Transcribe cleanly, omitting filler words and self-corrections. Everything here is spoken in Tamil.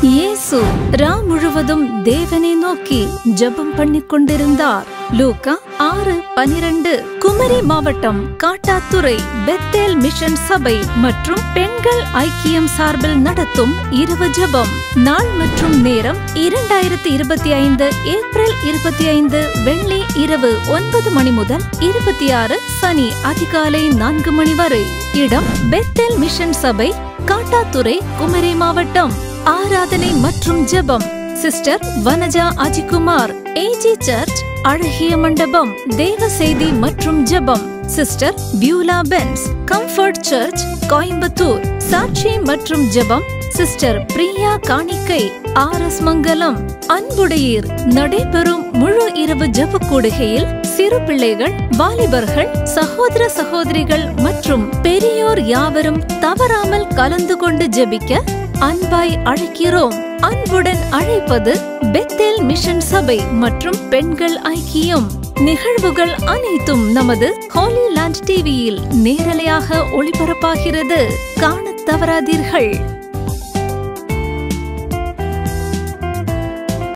இயேசு ரா முழுவதும் தேவனை நோக்கி ஜெபம் பண்ணிக் கொண்டிருந்தார். லூக்கா 6:12. குமரி மாவட்டம் காட்டாத்துறை பெத்தேல் மிஷன் சபை மற்றும் பெண்கள் ஐக்கியம் சார்பில் நடத்தும் இரவு ஜெபம். நாள் மற்றும் நேரம் 2025 ஏப்ரல் 25 வெள்ளி இரவு 9 மணி முதல் 26 சனி அதிகாலை 4 மணி வரை. இடம் பெத்தேல் மிஷன் சபை, காட்டாத்துறை, குமரி மாவட்டம். ஆராதனை மற்றும் ஜெபம் sister Vanaja Ajikumar, AG church, அழகிய மண்டபம். தேவ செய்தி மற்றும் ஜெபம் sister Beulah Benz, comfort church, Coimbatore. சாட்சி மற்றும் ஜெபம் சிஸ்டர் பிரியா காணிக்கை, RS மங்கலம். அன்புடையீர் நடைபெறும் முழு இரவு ஜெப கூடுகையில் சிறு பிள்ளைகள், வாலிபர்கள், சகோதர சகோதரிகள் மற்றும் பெரியோர் யாவரும் தவறாமல் கலந்து கொண்டு ஜெபிக்க அன்பாய் அழைக்கிறோம். அன்புடன் அழைப்பது பெத்தேல் மிஷன் சபை மற்றும் பெண்கள் ஐக்கியம். நிகழ்வுகள் அனைத்தும் நமது ஹோலி லேண்ட் டிவியில் நேரலையாக ஒளிபரப்பாகிறது. காணத் தவறாதீர்கள்.